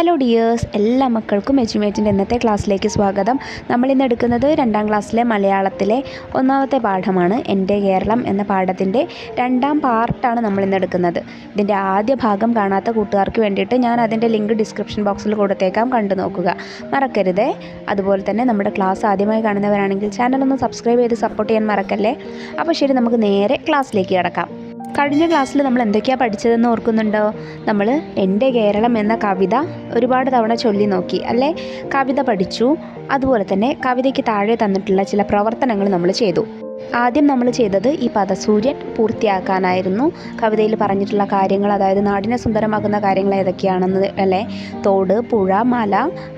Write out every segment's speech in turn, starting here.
Hello dears, എല്ലാ മക്കൾക്കും എജ്യുമേറ്റിൻ്റെ ഇന്നത്തെ ക്ലാസ്സിലേക്ക് സ്വാഗതം. നമ്മളിന്ന് എടുക്കുന്നത് 2ാം ക്ലാസ്സിലെ മലയാളത്തിലെ 1ാമത്തെ പാഠമാണ്. എൻ്റെ കേരളം എന്ന പാഠത്തിൻ്റെ 2ാം പാർട്ടാണ് നമ്മളിന്ന് എടുക്കുന്നത്. ഇതിൻ്റെ ആദ്യ ഭാഗം കാണാത്ത കൂട്ടുകാർക്ക് വേണ്ടിയിട്ട് ഞാൻ അതിൻ്റെ ലിങ്ക് ഡിസ്ക്രിപ്ഷൻ ബോക്സിൽ കൊടുത്തേക്കാം, കണ്ടു നോക്കുക, മറക്കരുതേ. അതുപോലെ തന്നെ നമ്മുടെ ക്ലാസ് ആദ്യമായി കാണുന്നവരാണെങ്കിൽ ചാനലൊന്ന് സബ്സ്ക്രൈബ് ചെയ്ത് സപ്പോർട്ട് ചെയ്യാൻ മറക്കല്ലേ. അപ്പോൾ ശരി, നമുക്ക് നേരെ ക്ലാസ്സിലേക്ക് കിടക്കാം. കഴിഞ്ഞ ക്ലാസ്സിൽ നമ്മൾ എന്തൊക്കെയാണ് പഠിച്ചതെന്ന് ഓർക്കുന്നുണ്ടോ? നമ്മൾ എൻ്റെ കേരളം എന്ന കവിത ഒരുപാട് തവണ ചൊല്ലി നോക്കി അല്ലേ? കവിത പഠിച്ചു. അതുപോലെ തന്നെ കവിതയ്ക്ക് താഴെ തന്നിട്ടുള്ള ചില പ്രവർത്തനങ്ങൾ നമ്മൾ ചെയ്തു. ആദ്യം നമ്മൾ ചെയ്തത് ഈ പദസൂര്യൻ പൂർത്തിയാക്കാനായിരുന്നു. കവിതയിൽ പറഞ്ഞിട്ടുള്ള കാര്യങ്ങൾ, അതായത് നാടിനെ സുന്ദരമാക്കുന്ന കാര്യങ്ങൾ ഏതൊക്കെയാണെന്ന് അല്ലേ? തോട്, പുഴ, മല,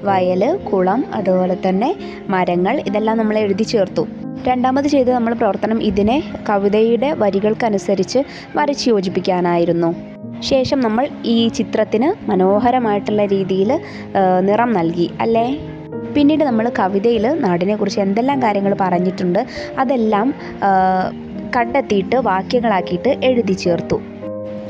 വയൽ, കുളം, അതുപോലെ തന്നെ മരങ്ങൾ, ഇതെല്ലാം നമ്മൾ എഴുതി ചേർത്തു. രണ്ടാമത് ചെയ്ത നമ്മൾ പ്രവർത്തനം ഇതിനെ കവിതയുടെ വരികൾക്കനുസരിച്ച് വരച്ച് യോജിപ്പിക്കാനായിരുന്നു. ശേഷം നമ്മൾ ഈ ചിത്രത്തിന് മനോഹരമായിട്ടുള്ള രീതിയിൽ നിറം നൽകി അല്ലേ? പിന്നീട് നമ്മൾ കവിതയിൽ നാടിനെക്കുറിച്ച് എന്തെല്ലാം കാര്യങ്ങൾ പറഞ്ഞിട്ടുണ്ട് അതെല്ലാം കണ്ടെത്തിയിട്ട് വാക്യങ്ങളാക്കിയിട്ട് എഴുതി ചേർത്തു.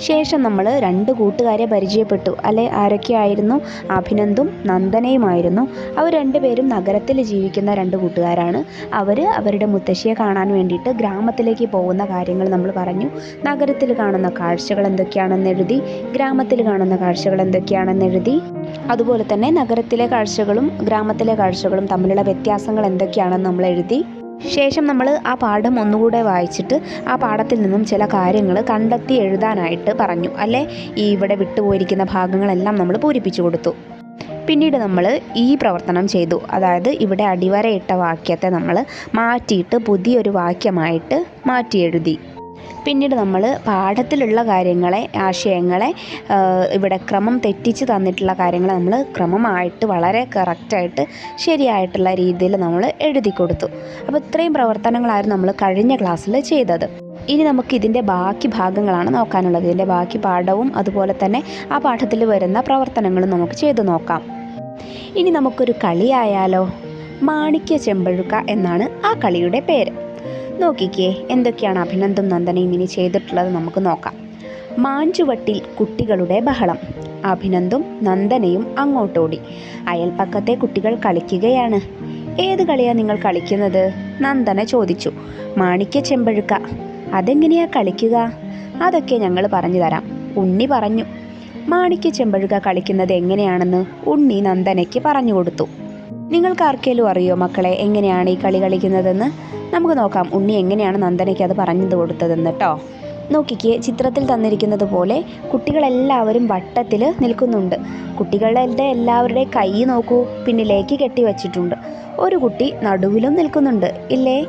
ശേഷം നമ്മൾ 2 കൂട്ടുകാരെ പരിചയപ്പെട്ടു അല്ലെ? ആരൊക്കെയായിരുന്നു? അഭിനന്ദും നന്ദനയുമായിരുന്നു. അവർ 2 പേരും നഗരത്തിൽ ജീവിക്കുന്ന 2 കൂട്ടുകാരാണ്. അവർ അവരുടെ മുത്തശ്ശിയെ കാണാൻ വേണ്ടിയിട്ട് ഗ്രാമത്തിലേക്ക് പോകുന്ന കാര്യങ്ങൾ നമ്മൾ പറഞ്ഞു. നഗരത്തിൽ കാണുന്ന കാഴ്ചകൾ എന്തൊക്കെയാണെന്ന് എഴുതി, ഗ്രാമത്തിൽ കാണുന്ന കാഴ്ചകൾ എന്തൊക്കെയാണെന്ന് എഴുതി. അതുപോലെ തന്നെ നഗരത്തിലെ കാഴ്ചകളും ഗ്രാമത്തിലെ കാഴ്ചകളും തമ്മിലുള്ള വ്യത്യാസങ്ങൾ എന്തൊക്കെയാണെന്ന് നമ്മൾ എഴുതി. ശേഷം നമ്മൾ ആ പാഠം ഒന്നുകൂടെ വായിച്ചിട്ട് ആ പാഠത്തിൽ നിന്നും ചില കാര്യങ്ങൾ കണ്ടെത്തി എഴുതാനായിട്ട് പറഞ്ഞു അല്ലേ? ഈ ഇവിടെ വിട്ടുപോയിരിക്കുന്ന ഭാഗങ്ങളെല്ലാം നമ്മൾ പൂരിപ്പിച്ചു കൊടുത്തു. പിന്നീട് നമ്മൾ ഈ പ്രവർത്തനം ചെയ്തു, അതായത് ഇവിടെ അടിവരയിട്ട വാക്യത്തെ നമ്മൾ മാറ്റിയിട്ട് പുതിയൊരു വാക്യമായിട്ട് മാറ്റി എഴുതി. പിന്നീട് നമ്മൾ പാഠത്തിലുള്ള കാര്യങ്ങളെ, ആശയങ്ങളെ, ഇവിടെ ക്രമം തെറ്റിച്ച് തന്നിട്ടുള്ള കാര്യങ്ങൾ നമ്മൾ ക്രമമായിട്ട് വളരെ കറക്റ്റായിട്ട് ശരിയായിട്ടുള്ള രീതിയിൽ നമ്മൾ എഴുതി കൊടുത്തു. അപ്പോൾ ഇത്രയും പ്രവർത്തനങ്ങളായിരുന്നു നമ്മൾ കഴിഞ്ഞ ക്ലാസ്സിൽ ചെയ്തത്. ഇനി നമുക്ക് ഇതിൻ്റെ ബാക്കി ഭാഗങ്ങളാണ് നോക്കാനുള്ളത്. ഇതിൻ്റെ ബാക്കി പാഠവും അതുപോലെ തന്നെ ആ പാഠത്തിൽ വരുന്ന പ്രവർത്തനങ്ങളും നമുക്ക് ചെയ്തു നോക്കാം. ഇനി നമുക്കൊരു കളിയായാലോ? മാണിക്യ ചെമ്പഴുക്ക എന്നാണ് ആ കളിയുടെ പേര്. നോക്കിക്കേ, എന്തൊക്കെയാണ് അഭിനന്ദും നന്ദനയും ഇനി ചെയ്തിട്ടുള്ളത് നമുക്ക് നോക്കാം. മാഞ്ചുവട്ടിൽ കുട്ടികളുടെ ബഹളം. അഭിനന്ദും നന്ദനയും അങ്ങോട്ടോടി. അയൽപ്പക്കത്തെ കുട്ടികൾ കളിക്കുകയാണ്. ഏത് കളിയാണ് നിങ്ങൾ കളിക്കുന്നത്? നന്ദന ചോദിച്ചു. മാണിക്യ ചെമ്പഴുക്ക. അതെങ്ങനെയാ കളിക്കുക? അതൊക്കെ ഞങ്ങൾ പറഞ്ഞു തരാം, ഉണ്ണി പറഞ്ഞു. മാണിക്യ ചെമ്പഴുക്ക കളിക്കുന്നത് എങ്ങനെയാണെന്ന് ഉണ്ണി നന്ദനയ്ക്ക് പറഞ്ഞു കൊടുത്തു. നിങ്ങൾക്ക് ആർക്കെങ്കിലും അറിയോ മക്കളെ എങ്ങനെയാണ് ഈ കളി കളിക്കുന്നതെന്ന്? നമുക്ക് നോക്കാം ഉണ്ണി എങ്ങനെയാണ് നന്ദനയ്ക്ക് അത് പറഞ്ഞു കൊടുത്തതെന്ന് കേട്ടോ. നോക്കിക്കേ, ചിത്രത്തിൽ തന്നിരിക്കുന്നത് പോലെ കുട്ടികളെല്ലാവരും വട്ടത്തിൽ നിൽക്കുന്നുണ്ട്. കുട്ടികളുടെ എല്ലാവരുടെയും കൈ നോക്കൂ, പിന്നിലേക്ക് കെട്ടി വച്ചിട്ടുണ്ട്. ഒരു കുട്ടി നടുവിലും നിൽക്കുന്നുണ്ട് ഇല്ലേ?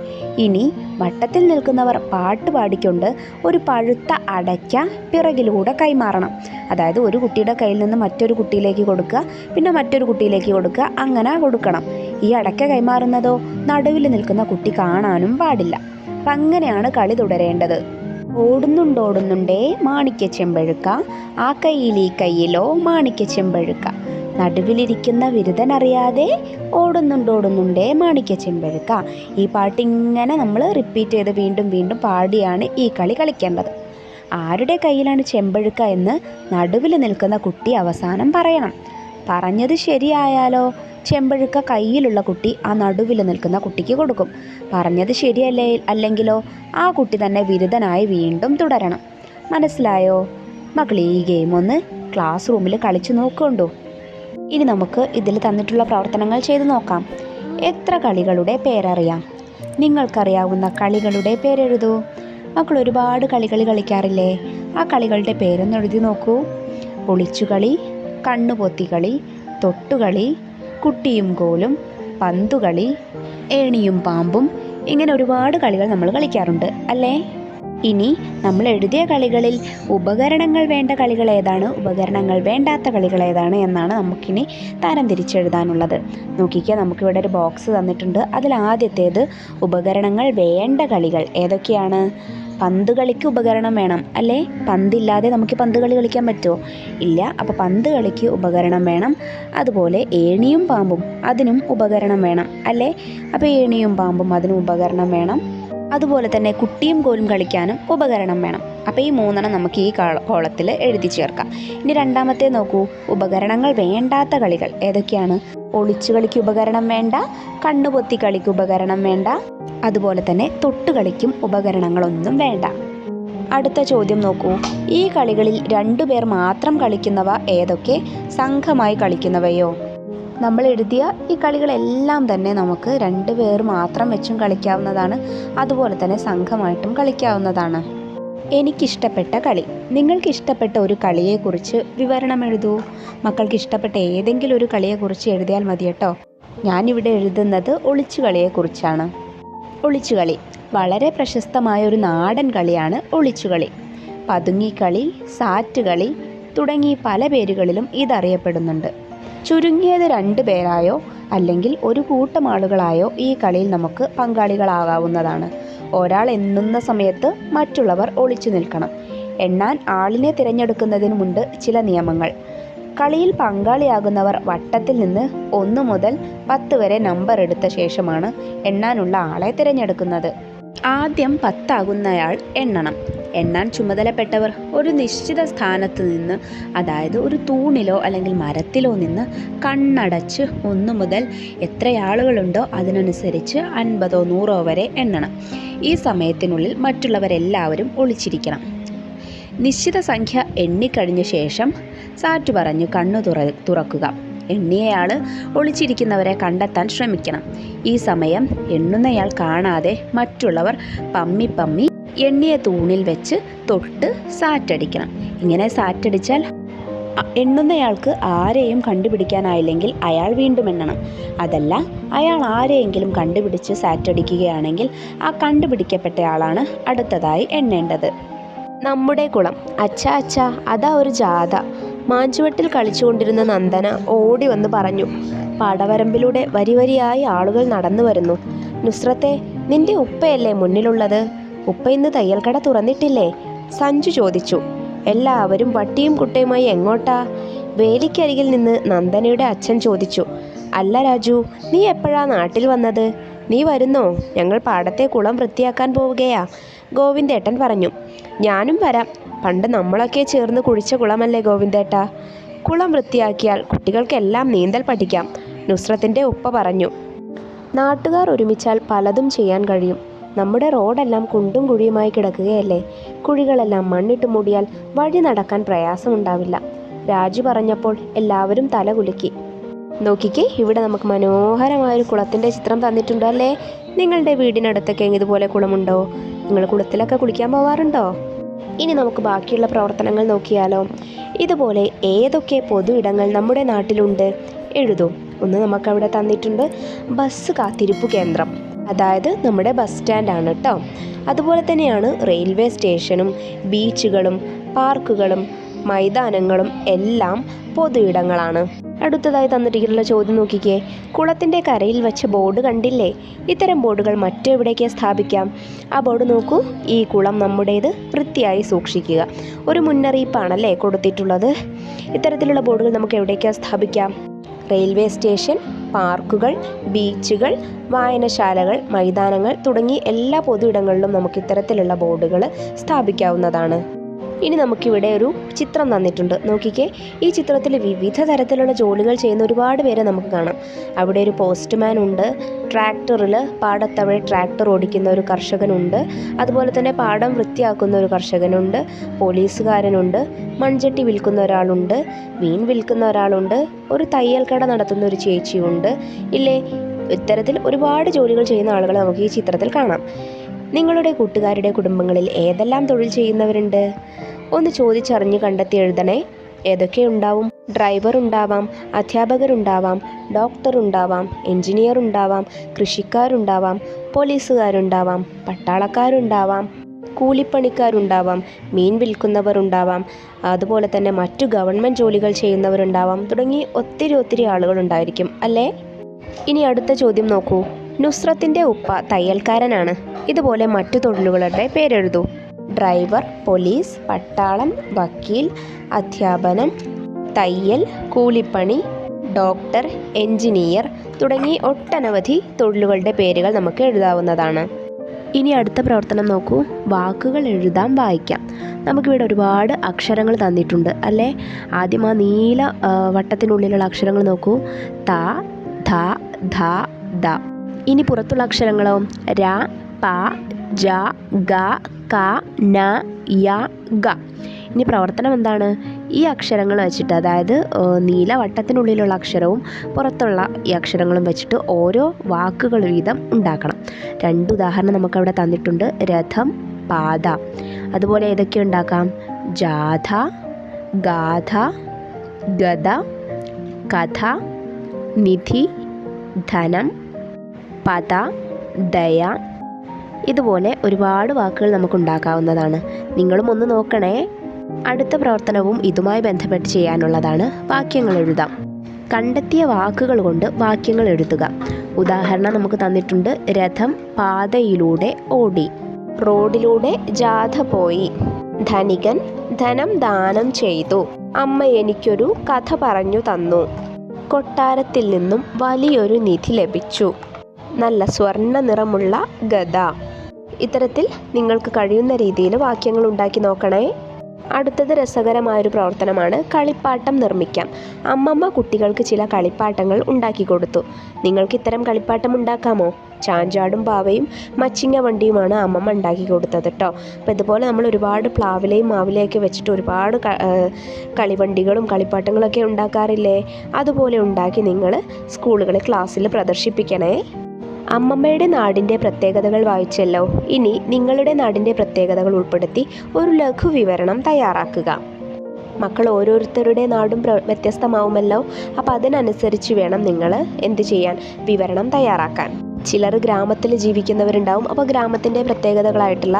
ഇനി വട്ടത്തിൽ നിൽക്കുന്നവർ പാട്ട് പാടിക്കൊണ്ട് ഒരു പഴുത്ത അടയ്ക്ക പിറകിലൂടെ കൈമാറണം. അതായത് ഒരു കുട്ടിയുടെ കയ്യിൽ നിന്ന് മറ്റൊരു കുട്ടിയിലേക്ക് കൊടുക്കുക, പിന്നെ മറ്റൊരു കുട്ടിയിലേക്ക് കൊടുക്കുക, അങ്ങനെ കൊടുക്കണം. ഈ അടയ്ക്ക കൈമാറുന്നതോ നടുവിൽ നിൽക്കുന്ന കുട്ടി കാണാനും പാടില്ല. അപ്പം അങ്ങനെയാണ് കളി തുടരേണ്ടത്. ഓടുന്നുണ്ടോടുന്നുണ്ടേ മാണിക്യ ചെമ്പഴുക്ക, ആ കയ്യിൽ ഈ കയ്യിലോ മാണിക്യ ചെമ്പഴുക്ക. നടുവിലിരിക്കുന്ന വിരുദനറിയാതെ ഓടുന്നുണ്ടോടുന്നുണ്ടേ മാണിക്യ ചെമ്പഴുക്ക. ഈ പാട്ടിങ്ങനെ നമ്മൾ റിപ്പീറ്റ് ചെയ്ത് വീണ്ടും വീണ്ടും പാടിയാണ് ഈ കളി കളിക്കേണ്ടത്. ആരുടെ കയ്യിലാണ് ചെമ്പഴുക്ക എന്ന് നടുവിൽ നിൽക്കുന്ന കുട്ടി അവസാനം പറയണം. പറഞ്ഞത് ശരിയായാലോ ചെമ്പഴുക്ക കയ്യിലുള്ള കുട്ടി ആ നടുവിൽ നിൽക്കുന്ന കുട്ടിക്ക് കൊടുക്കും. പറഞ്ഞത് ശരിയല്ലേ അല്ലെങ്കിലോ ആ കുട്ടി തന്നെ വിരുദ്ധനായി വീണ്ടും തുടരണം. മനസ്സിലായോ മക്കൾ? ഈ ഗെയിം ഒന്ന് ക്ലാസ് റൂമിൽ കളിച്ചു നോക്കുന്നുണ്ടോ? ഇനി നമുക്ക് ഇതിൽ തന്നിട്ടുള്ള പ്രവർത്തനങ്ങൾ ചെയ്തു നോക്കാം. എത്ര കളികളുടെ പേരറിയാം? നിങ്ങൾക്കറിയാവുന്ന കളികളുടെ പേരെഴുതൂ. മക്കൾ ഒരുപാട് കളികൾ കളിക്കാറില്ലേ? ആ കളികളുടെ പേരൊന്ന് എഴുതി നോക്കൂ. ഒളിച്ചുകളി, കണ്ണുപൊത്തിക്കളി, തൊട്ടുകളി, കുട്ടിയും കോലും, പന്തുകളി, ഏണിയും പാമ്പും, ഇങ്ങനെ ഒരുപാട് കളികൾ നമ്മൾ കളിക്കാറുണ്ട് അല്ലേ? ഇനി നമ്മൾ എഴുതിയ കളികളിൽ ഉപകരണങ്ങൾ വേണ്ട കളികൾ ഏതാണ്, ഉപകരണങ്ങൾ വേണ്ടാത്ത കളികൾ ഏതാണ് എന്നാണ് നമുക്കിനി തരംതിരിച്ചെഴുതാനുള്ളത്. നോക്കിക്കുക, നമുക്കിവിടെ ഒരു ബോക്സ് തന്നിട്ടുണ്ട്. അതിൽ ആദ്യത്തേത് ഉപകരണങ്ങൾ വേണ്ട കളികൾ ഏതൊക്കെയാണ്? പന്ത് കളിക്ക് ഉപകരണം വേണം അല്ലേ? പന്തില്ലാതെ നമുക്ക് പന്ത് കളി കളിക്കാൻ പറ്റുമോ? ഇല്ല. അപ്പോൾ പന്ത് കളിക്ക് ഉപകരണം വേണം. അതുപോലെ ഏണിയും പാമ്പും, അതിനും ഉപകരണം വേണം അല്ലേ? അപ്പോൾ ഏണിയും പാമ്പും അതിനും ഉപകരണം വേണം. അതുപോലെ തന്നെ കുട്ടിയും കോലും കളിക്കാനും ഉപകരണം വേണം. അപ്പോൾ ഈ 3 നമുക്ക് ഈ കോളത്തിൽ എഴുതി ചേർക്കാം. ഇനി രണ്ടാമത്തെ നോക്കൂ, ഉപകരണങ്ങൾ വേണ്ടാത്ത കളികൾ ഏതൊക്കെയാണ്? ഒളിച്ചു കളിക്ക് ഉപകരണം വേണ്ട, കണ്ണുപൊത്തി കളിക്ക് ഉപകരണം വേണ്ട, അതുപോലെ തന്നെ തൊട്ട് കളിക്കും ഉപകരണങ്ങളൊന്നും വേണ്ട. അടുത്ത ചോദ്യം നോക്കൂ, ഈ കളികളിൽ 2 പേർ മാത്രം കളിക്കുന്നവ ഏതൊക്കെ? സംഘമായി കളിക്കുന്നവയോ? നമ്മൾ എഴുതിയ ഈ കളികളെല്ലാം തന്നെ നമുക്ക് 2 പേർ മാത്രം വെച്ചും കളിക്കാവുന്നതാണ്, അതുപോലെ തന്നെ സംഘമായിട്ടും കളിക്കാവുന്നതാണ്. എനിക്കിഷ്ടപ്പെട്ട കളി. നിങ്ങൾക്ക് ഇഷ്ടപ്പെട്ട ഒരു കളിയെക്കുറിച്ച് വിവരണം എഴുതൂ. മക്കൾക്ക് ഇഷ്ടപ്പെട്ട ഏതെങ്കിലും ഒരു കളിയെക്കുറിച്ച് എഴുതിയാൽ മതി കേട്ടോ. ഞാനിവിടെ എഴുതുന്നത് ഒളിച്ചുകളിയെക്കുറിച്ചാണ്. ഒളിച്ചുകളി വളരെ പ്രശസ്തമായ ഒരു നാടൻ കളിയാണ് ഒളിച്ചുകളി. പതുങ്ങിക്കളി, സാറ്റുകളി തുടങ്ങി പല പേരുകളിലും ഇതറിയപ്പെടുന്നുണ്ട്. ചുരുങ്ങിയത് 2 പേരായോ അല്ലെങ്കിൽ ഒരു കൂട്ടം ആളുകളായോ ഈ കളിയിൽ നമുക്ക് പങ്കാളികളാകാവുന്നതാണ്. ഒരാൾ എണ്ണുന്ന സമയത്ത് മറ്റുള്ളവർ ഒളിച്ചു നിൽക്കണം. എണ്ണാൻ ആളിനെ തിരഞ്ഞെടുക്കുന്നതിന് മുൻപ് ചില നിയമങ്ങൾ. കളിയിൽ പങ്കാളിയാകുന്നവർ വട്ടത്തിൽ നിന്ന് 1 മുതൽ 10 വരെ നമ്പർ എടുത്ത ശേഷമാണ് എണ്ണാനുള്ള ആളെ തിരഞ്ഞെടുക്കുന്നത്. ആദ്യം 10 ആകുന്നയാൾ എണ്ണണം. എണ്ണാൻ ചുമതലപ്പെട്ടവർ ഒരു നിശ്ചിത സ്ഥാനത്ത് നിന്ന്, അതായത് ഒരു തൂണിലോ അല്ലെങ്കിൽ മരത്തിലോ നിന്ന് കണ്ണടച്ച് 1 മുതൽ എത്ര ആളുകളുണ്ടോ അതിനനുസരിച്ച് 50ഓ 100ഓ വരെ എണ്ണണം. ഈ സമയത്തിനുള്ളിൽ മറ്റുള്ളവരെല്ലാവരും ഒളിച്ചിരിക്കണം. നിശ്ചിത സംഖ്യ എണ്ണിക്കഴിഞ്ഞ ശേഷം സാറ്റ് പറഞ്ഞു കണ്ണു തുറക്കുക. എണ്ണിയയാൾ ഒളിച്ചിരിക്കുന്നവരെ കണ്ടെത്താൻ ശ്രമിക്കണം. ഈ സമയം എണ്ണുന്നയാൾ കാണാതെ മറ്റുള്ളവർ പമ്മി എണ്ണിയ തൂണിൽ വെച്ച് തൊട്ട് സാറ്റടിക്കണം. ഇങ്ങനെ സാറ്റടിച്ചാൽ എണ്ണുന്നയാൾക്ക് ആരെയും കണ്ടുപിടിക്കാനായില്ലെങ്കിൽ അയാൾ വീണ്ടും എണ്ണണം. അതല്ല, അയാൾ ആരെയെങ്കിലും കണ്ടുപിടിച്ച് സാറ്റടിക്കുകയാണെങ്കിൽ ആ കണ്ടുപിടിക്കപ്പെട്ടയാളാണ് അടുത്തതായി എണ്ണേണ്ടത്. നമ്മുടെ കുളം. അച്ഛാ അതാ ഒരു ജാഥ. മാഞ്ചുവട്ടിൽ കളിച്ചുകൊണ്ടിരുന്ന നന്ദന ഓടി വന്ന് പറഞ്ഞു. പാടവരമ്പിലൂടെ വരിവരിയായി ആളുകൾ നടന്നു വരുന്നു. നുസ്രത്തെ, നിന്റെ ഉപ്പയല്ലേ മുന്നിലുള്ളത്? ഉപ്പ ഇന്ന് തയ്യൽക്കട തുറന്നിട്ടില്ലേ? സഞ്ജു ചോദിച്ചു. എല്ലാവരും വട്ടിയും കുട്ടയുമായി എങ്ങോട്ടാ? വേലിക്കരികിൽ നിന്ന് നന്ദനയുടെ അച്ഛൻ ചോദിച്ചു. അല്ല രാജു, നീ എപ്പോഴാ നാട്ടിൽ വന്നത്? നീ വരുന്നോ? ഞങ്ങൾ പാടത്തെ കുളം വൃത്തിയാക്കാൻ പോവുകയാ, ഗോവിന്ദേട്ടൻ പറഞ്ഞു. ഞാനും വരാം. പണ്ട് നമ്മളൊക്കെ ചേർന്ന് കുഴിച്ച കുളമല്ലേ ഗോവിന്ദേട്ടാ. കുളം വൃത്തിയാക്കിയാൽ കുട്ടികൾക്കെല്ലാം നീന്തൽ പഠിക്കാം, നുസ്രത്തിൻ്റെ ഉപ്പ പറഞ്ഞു. നാട്ടുകാർ ഒരുമിച്ചാൽ പലതും ചെയ്യാൻ കഴിയും. നമ്മുടെ റോഡെല്ലാം കുണ്ടും കുഴിയുമായി കിടക്കുകയല്ലേ. കുഴികളെല്ലാം മണ്ണിട്ട് മൂടിയാൽ വഴി നടക്കാൻ പ്രയാസമുണ്ടാവില്ല. രാജു പറഞ്ഞപ്പോൾ എല്ലാവരും തല കുലുക്കി. നോക്കിക്കേ, ഇവിടെ നമുക്ക് മനോഹരമായൊരു കുളത്തിൻ്റെ ചിത്രം തന്നിട്ടുണ്ട് അല്ലേ? നിങ്ങളുടെ വീടിനടുത്തൊക്കെ ഇതുപോലെ കുളമുണ്ടോ? നിങ്ങൾ കുളത്തിലൊക്കെ കുളിക്കാൻ പോവാറുണ്ടോ? ഇനി നമുക്ക് ബാക്കിയുള്ള പ്രവർത്തനങ്ങൾ നോക്കിയാലോ. ഇതുപോലെ ഏതൊക്കെ പൊതു ഇടങ്ങൾ നമ്മുടെ നാട്ടിലുണ്ട് എഴുതൂ. ഒന്ന് നമുക്കവിടെ തന്നിട്ടുണ്ട്, ബസ് കാത്തിരിപ്പ് കേന്ദ്രം, അതായത് നമ്മുടെ ബസ് സ്റ്റാൻഡാണ് കേട്ടോ. അതുപോലെ തന്നെയാണ് റെയിൽവേ സ്റ്റേഷനും ബീച്ചുകളും പാർക്കുകളും മൈതാനങ്ങളും എല്ലാം പൊതു ഇടങ്ങളാണ്. അടുത്തതായി തന്നിട്ടുള്ള ചോദ്യം നോക്കിക്കേ. കുളത്തിൻ്റെ കരയിൽ വെച്ച ബോർഡ് കണ്ടില്ലേ? ഇത്തരം ബോർഡുകൾ മറ്റെവിടേക്ക് സ്ഥാപിക്കാം? ആ ബോർഡ് നോക്കൂ. ഈ കുളം നമ്മുടേത്, വൃത്തിയായി സൂക്ഷിക്കുക. ഒരു മുന്നറിയിപ്പാണല്ലേ കൊടുത്തിട്ടുള്ളത്. ഇത്തരത്തിലുള്ള ബോർഡുകൾ നമുക്ക് എവിടേക്കാണ് സ്ഥാപിക്കാം? റെയിൽവേ സ്റ്റേഷൻ, പാർക്കുകൾ, ബീച്ചുകൾ, വായനശാലകൾ, മൈതാനങ്ങൾ തുടങ്ങി എല്ലാ പൊതു ഇടങ്ങളിലും നമുക്ക് ഇത്തരത്തിലുള്ള ബോർഡുകൾ സ്ഥാപിക്കാവുന്നതാണ്. ഇനി നമുക്കിവിടെ ഒരു ചിത്രം തന്നിട്ടുണ്ട്, നോക്കിക്കേ. ഈ ചിത്രത്തിൽ വിവിധ തരത്തിലുള്ള ജോലികൾ ചെയ്യുന്ന ഒരുപാട് പേരെ നമുക്ക് കാണാം. അവിടെ ഒരു പോസ്റ്റ്മാൻ ഉണ്ട്, ട്രാക്ടറിൽ പാടത്തവഴ ട്രാക്ടർ ഓടിക്കുന്ന ഒരു കർഷകനുണ്ട്, അതുപോലെ തന്നെ പാടം വൃത്തിയാക്കുന്ന ഒരു കർഷകനുണ്ട്, പോലീസുകാരനുണ്ട്, മൺചട്ടി വിൽക്കുന്ന ഒരാളുണ്ട്, മീൻ വിൽക്കുന്ന ഒരാളുണ്ട്, ഒരു തയ്യൽ കട നടത്തുന്ന ഒരു ചേച്ചിയുണ്ട് ഇല്ലേ. ഇത്തരത്തിൽ ഒരുപാട് ജോലികൾ ചെയ്യുന്ന ആളുകളെ നമുക്ക് ഈ ചിത്രത്തിൽ കാണാം. നിങ്ങളുടെ കൂട്ടുകാരുടെ കുടുംബങ്ങളിൽ ഏതെല്ലാം തൊഴിൽ ചെയ്യുന്നവരുണ്ട്? ഒന്ന് ചോദിച്ചറിഞ്ഞ് കണ്ടെത്തി എഴുതണേ. ഏതൊക്കെ ഉണ്ടാവും? ഡ്രൈവർ ഉണ്ടാവാം, അധ്യാപകരുണ്ടാവാം, ഡോക്ടർ ഉണ്ടാവാം, എഞ്ചിനീയർ ഉണ്ടാവാം, കൃഷിക്കാരുണ്ടാവാം, പോലീസുകാരുണ്ടാവാം, പട്ടാളക്കാരുണ്ടാവാം, കൂലിപ്പണിക്കാരുണ്ടാവാം, മീൻ വിൽക്കുന്നവർ ഉണ്ടാവാം, അതുപോലെ തന്നെ മറ്റു ഗവൺമെൻറ് ജോലികൾ ചെയ്യുന്നവരുണ്ടാവാം, തുടങ്ങി ഒത്തിരി ആളുകളുണ്ടായിരിക്കും അല്ലേ? ഇനി അടുത്ത ചോദ്യം നോക്കൂ. നുസ്രത്തിൻ്റെ ഉപ്പ തയ്യൽക്കാരനാണ്. ഇതുപോലെ മറ്റു തൊഴിലുകളുടെ പേരെഴുതൂ. ഡ്രൈവർ, പോലീസ്, പട്ടാളം, വക്കീൽ, അധ്യാപനം, തയ്യൽ, കൂലിപ്പണി, ഡോക്ടർ, എഞ്ചിനീയർ തുടങ്ങി ഒട്ടനവധി തൊഴിലുകളുടെ പേരുകൾ നമുക്ക് എഴുതാവുന്നതാണ്. ഇനി അടുത്ത പ്രവർത്തനം നോക്കൂ. വാക്കുകൾ എഴുതാം, വായിക്കാം. നമുക്കിവിടെ ഒരുപാട് അക്ഷരങ്ങൾ തന്നിട്ടുണ്ട് അല്ലേ? ആദ്യം ആ നീല വട്ടത്തിനുള്ളിലുള്ള അക്ഷരങ്ങൾ നോക്കൂ. ത, ധ, ധ, ദ. ഇനി പുറത്തുള്ള അക്ഷരങ്ങളോ? ര, പ, ജ, ഗ, ക, ന, യ, ഗ. ഇനി പ്രവർത്തനം എന്താണ്? ഈ അക്ഷരങ്ങൾ വെച്ചിട്ട്, അതായത് നീല വട്ടത്തിനുള്ളിലുള്ള അക്ഷരവും പുറത്തുള്ള ഈ അക്ഷരങ്ങളും വെച്ചിട്ട് ഓരോ വാക്കുകൾ വീതം ഉണ്ടാക്കണം. 2 ഉദാഹരണം നമുക്കവിടെ തന്നിട്ടുണ്ട്. രഥം, പാത. അതുപോലെ ഏതൊക്കെ ഉണ്ടാക്കാം? ജാഥ, ഗാഥ, ഗദ, കഥ, നിധി, ധനം, പദ, ദയ. ഇതുപോലെ ഒരുപാട് വാക്കുകൾ നമുക്ക് ഉണ്ടാക്കാവുന്നതാണ്. നിങ്ങളും ഒന്ന് നോക്കണേ. അടുത്ത പ്രവർത്തനവും ഇതുമായി ബന്ധപ്പെട്ട് ചെയ്യാനുള്ളതാണ്. വാക്യങ്ങൾ എഴുതാം. കണ്ടെത്തിയ വാക്കുകൾ കൊണ്ട് വാക്യങ്ങൾ എഴുതുക. ഉദാഹരണം നമുക്ക് തന്നിട്ടുണ്ട്. രഥം പാതയിലൂടെ ഓടി. റോഡിലൂടെ ജാഥ പോയി. ധനികൻ ധനം ദാനം ചെയ്തു. അമ്മ എനിക്കൊരു കഥ പറഞ്ഞു തന്നു. കൊട്ടാരത്തിൽ നിന്നും വലിയൊരു നിധി ലഭിച്ചു. നല്ല സ്വർണ്ണ നിറമുള്ള ഗദ. ഇത്തരത്തിൽ നിങ്ങൾക്ക് കഴിയുന്ന രീതിയിൽ വാക്യങ്ങൾ ഉണ്ടാക്കി നോക്കണേ. അടുത്തത് രസകരമായൊരു പ്രവർത്തനമാണ്. കളിപ്പാട്ടം നിർമ്മിക്കാം. അമ്മമ്മ കുട്ടികൾക്ക് ചില കളിപ്പാട്ടങ്ങൾ ഉണ്ടാക്കി കൊടുത്തു. നിങ്ങൾക്ക് ഇത്തരം കളിപ്പാട്ടം ഉണ്ടാക്കാമോ? ചാഞ്ചാടും പാവയും മച്ചിങ്ങ വണ്ടിയുമാണ് അമ്മമ്മ ഉണ്ടാക്കി കൊടുത്തത് കേട്ടോ. അപ്പോൾ ഇതുപോലെ നമ്മൾ ഒരുപാട് പ്ലാവിലയും മാവിലയൊക്കെ വെച്ചിട്ട് ഒരുപാട് കളിവണ്ടികളും കളിപ്പാട്ടങ്ങളൊക്കെ ഉണ്ടാക്കാറില്ലേ? അതുപോലെ ഉണ്ടാക്കി നിങ്ങൾ സ്കൂളുകളിൽ ക്ലാസ്സിൽ പ്രദർശിപ്പിക്കണേ. അമ്മമ്മയുടെ നാടിൻ്റെ പ്രത്യേകതകൾ വായിച്ചല്ലോ. ഇനി നിങ്ങളുടെ നാടിൻ്റെ പ്രത്യേകതകൾ ഉൾപ്പെടുത്തി ഒരു ലഘു വിവരണം തയ്യാറാക്കുക. മക്കൾ ഓരോരുത്തരുടെ നാടും വ്യത്യസ്തമാവുമല്ലോ. അപ്പോൾ അതിനനുസരിച്ച് വേണം നിങ്ങൾ എന്ത് ചെയ്യാൻ? വിവരണം തയ്യാറാക്കാൻ. ചിലർ ഗ്രാമത്തിൽ ജീവിക്കുന്നവരുണ്ടാവും. അപ്പോൾ ഗ്രാമത്തിൻ്റെ പ്രത്യേകതകളായിട്ടുള്ള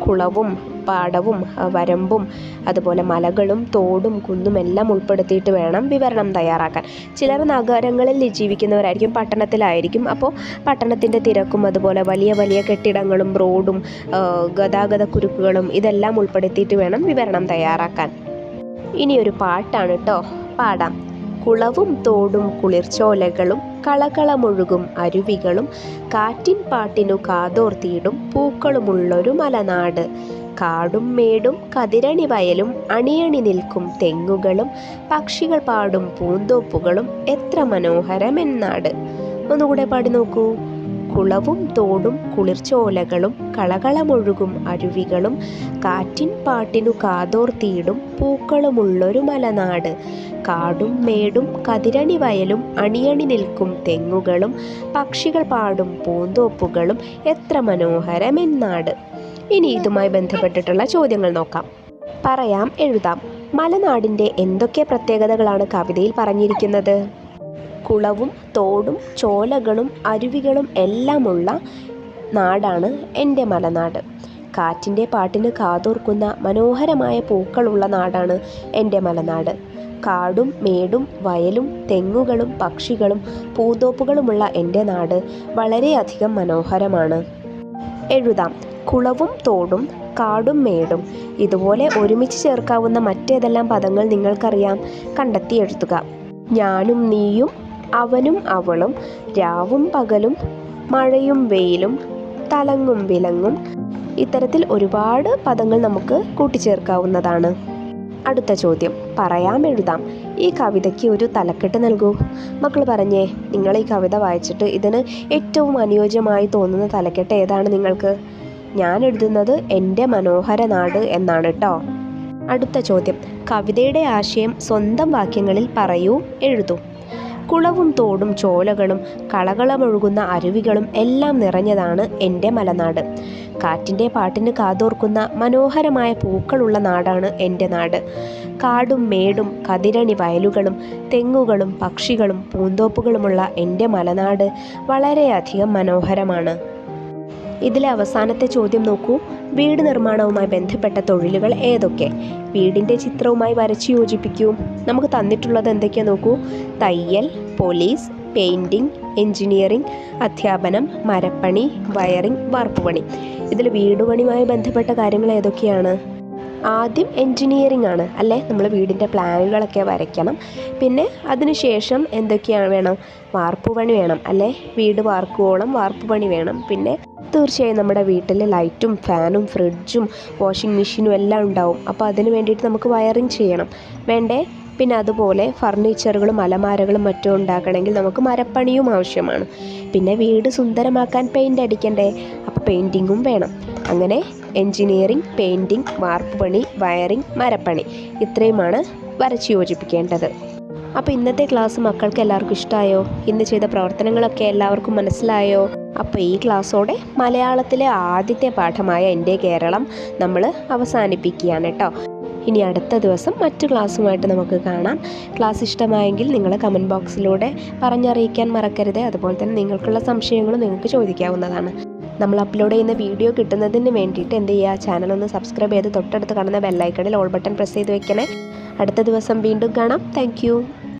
കുളവും പാടവും വരമ്പും അതുപോലെ മലകളും തോടും കുന്നും എല്ലാം ഉൾപ്പെടുത്തിയിട്ട് വേണം വിവരണം തയ്യാറാക്കാൻ. ചിലർ നഗരങ്ങളിൽ ജീവിക്കുന്നവരായിരിക്കും, പട്ടണത്തിലായിരിക്കും. അപ്പോൾ പട്ടണത്തിൻ്റെ തിരക്കും അതുപോലെ വലിയ വലിയ കെട്ടിടങ്ങളും റോഡും ഗതാഗത കുരുക്കുകളും ഇതെല്ലാം ഉൾപ്പെടുത്തിയിട്ട് വേണം വിവരണം തയ്യാറാക്കാൻ. ഇനിയൊരു പാട്ടാണ് കേട്ടോ, പാടാം. കുളവും തോടും കുളിർച്ചോലകളും കളകളമൊഴുകും അരുവികളും കാറ്റിൻ പാട്ടിനു കാതോർത്തിയിടും പൂക്കളുമുള്ളൊരു മലനാട്. കാടും മേടും കതിരണി വയലും അണിയണി നിൽക്കും തെങ്ങുകളും പക്ഷികൾ പാടും പൂന്തോപ്പുകളും എത്ര മനോഹരമെന്നാട്. ഒന്നുകൂടെ പാടി നോക്കൂ. കുളവും തോടും കുളിർച്ചോലകളും കളകളമൊഴുകും അരുവികളും കാറ്റിൻ പാട്ടിനു കാതോർത്തിയിടും പൂക്കളുമുള്ളൊരു മലനാട്. കാടും മേടും കതിരണി വയലും അണിയണി നിൽക്കും തെങ്ങുകളും പക്ഷികൾ പാടും പൂന്തോപ്പുകളും എത്ര മനോഹരമെന്നാട്. ഇനി ഇതുമായി ബന്ധപ്പെട്ടിട്ടുള്ള ചോദ്യങ്ങൾ നോക്കാം. പറയാം, എഴുതാം. മലനാടിൻ്റെ എന്തൊക്കെ പ്രത്യേകതകളാണ് കവിതയിൽ പറഞ്ഞിരിക്കുന്നത്? കുളവും തോടും ചോലകളും അരുവികളും എല്ലാമുള്ള നാടാണ് എൻ്റെ മലനാട്. കാറ്റിൻ്റെ പാട്ടിന് കാതോർക്കുന്ന മനോഹരമായ പൂക്കളുള്ള നാടാണ് എൻ്റെ മലനാട്. കാടും മേടും വയലും തെങ്ങുകളും പക്ഷികളും പൂന്തോപ്പുകളുമുള്ള എൻ്റെ നാട് വളരെയധികം മനോഹരമാണ്. എഴുതാം. കുളവും തോടും കാടും മേടും. ഇതുപോലെ ഒരുമിച്ച് ചേർക്കാവുന്ന മറ്റേതെല്ലാം പദങ്ങൾ നിങ്ങൾക്കറിയാം? കണ്ടെത്തി എഴുതുക. ഞാനും നീയും, അവനും അവളും, രാവും പകലും, മഴയും വെയിലും, തലങ്ങും വിലങ്ങും. ഇത്തരത്തിൽ ഒരുപാട് പദങ്ങൾ നമുക്ക് കൂട്ടിച്ചേർക്കാവുന്നതാണ്. അടുത്ത ചോദ്യം, പറയാം, എഴുതാം. ഈ കവിതയ്ക്ക് ഒരു തലക്കെട്ട് നൽകൂ. മക്കൾ പറഞ്ഞേ, നിങ്ങൾ ഈ കവിത വായിച്ചിട്ട് ഇതിന് ഏറ്റവും അനുയോജ്യമായി തോന്നുന്ന തലക്കെട്ട് ഏതാണ് നിങ്ങൾക്ക്? ഞാൻ എഴുതുന്നത് എൻ്റെ മനോഹര നാട് എന്നാണ് കേട്ടോ. അടുത്ത ചോദ്യം, കവിതയുടെ ആശയം സ്വന്തം വാക്യങ്ങളിൽ പറയൂ, എഴുതൂ. കുളവും തോടും ചോലകളും കളകളമൊഴുകുന്ന അരുവികളും എല്ലാം നിറഞ്ഞതാണ് എൻ്റെ മലനാട്. കാറ്റിൻ്റെ പാട്ടിന് കാതോർക്കുന്ന മനോഹരമായ പൂക്കളുള്ള നാടാണ് എൻ്റെ നാട്. കാടും മേടും കതിരണി വയലുകളും തെങ്ങുകളും പക്ഷികളും പൂന്തോപ്പുകളുമുള്ള എൻ്റെ മലനാട് വളരെയധികം മനോഹരമാണ്. ഇതിലെ അവസാനത്തെ ചോദ്യം നോക്കൂ. വീട് നിർമ്മാണവുമായി ബന്ധപ്പെട്ട തൊഴിലുകൾ ഏതൊക്കെ? വീടിൻ്റെ ചിത്രവുമായി വരച്ച് യോജിപ്പിക്കൂ. നമുക്ക് തന്നിട്ടുള്ളത് എന്തൊക്കെയാ നോക്കൂ. തയ്യൽ, പോലീസ്, പെയിൻറ്റിങ്, എൻജിനീയറിംഗ്, അധ്യാപനം, മരപ്പണി, വയറിംഗ്, വാർപ്പുപണി. ഇതിൽ വീടുപണിയുമായി ബന്ധപ്പെട്ട കാര്യങ്ങൾ ഏതൊക്കെയാണ്? ആദ്യം എൻജിനീയറിംഗ് ആണ് അല്ലേ? നമ്മൾ വീടിൻ്റെ പ്ലാനുകളൊക്കെ വരയ്ക്കണം. പിന്നെ അതിനുശേഷം എന്തൊക്കെയാണ് വേണം? വാർപ്പുപണി വേണം അല്ലേ? വീട് വാർക്കുവോളം വാർപ്പുപണി വേണം. പിന്നെ തീർച്ചയായും നമ്മുടെ വീട്ടിൽ ലൈറ്റും ഫാനും ഫ്രിഡ്ജും വാഷിംഗ് മെഷീനും എല്ലാം ഉണ്ടാവും. അപ്പോൾ അതിന് വേണ്ടിയിട്ട് നമുക്ക് വയറിങ് ചെയ്യണം വേണ്ടേ? പിന്നെ അതുപോലെ ഫർണിച്ചറുകളും അലമാരകളും മറ്റും ഉണ്ടാക്കണമെങ്കിൽ നമുക്ക് മരപ്പണിയും ആവശ്യമാണ്. പിന്നെ വീട് സുന്ദരമാക്കാൻ പെയിൻ്റ് അടിക്കണ്ടേ? അപ്പോൾ പെയിൻറ്റിങ്ങും വേണം. അങ്ങനെ എൻജിനീയറിംഗ്, പെയിൻറ്റിങ്, വാർപ്പ് പണി, വയറിങ്, മരപ്പണി ഇത്രയുമാണ് വരച്ച് യോജിപ്പിക്കേണ്ടത്. അപ്പോൾ ഇന്നത്തെ ക്ലാസ് മക്കൾക്ക് എല്ലാവർക്കും ഇഷ്ടമായോ? ഇന്ന് ചെയ്ത പ്രവർത്തനങ്ങളൊക്കെ എല്ലാവർക്കും മനസ്സിലായോ? അപ്പോൾ ഈ ക്ലാസ്സോടെ മലയാളത്തിലെ ആദ്യത്തെ പാഠമായ എൻ്റെ കേരളം നമ്മൾ അവസാനിപ്പിക്കുകയാണ് കേട്ടോ. ഇനി അടുത്ത ദിവസം മറ്റു ക്ലാസ്സുമായിട്ട് നമുക്ക് കാണാം. ക്ലാസ് ഇഷ്ടമായെങ്കിൽ നിങ്ങൾ കമൻറ്റ് ബോക്സിലൂടെ പറഞ്ഞറിയിക്കാൻ മറക്കരുത്. അതുപോലെ തന്നെ നിങ്ങൾക്കുള്ള സംശയങ്ങളും നിങ്ങൾക്ക് ചോദിക്കാവുന്നതാണ്. നമ്മൾ അപ്ലോഡ് ചെയ്യുന്ന വീഡിയോ കിട്ടുന്നതിന് വേണ്ടിയിട്ട് എന്ത് ചെയ്യുക? ചാനലൊന്ന് സബ്സ്ക്രൈബ് ചെയ്ത് തൊട്ടടുത്ത് കാണുന്ന ബെല്ലൈക്കണിൽ ഓൾ ബട്ടൺ പ്രസ് ചെയ്ത് വെക്കണേ. അടുത്ത ദിവസം വീണ്ടും കാണാം. താങ്ക്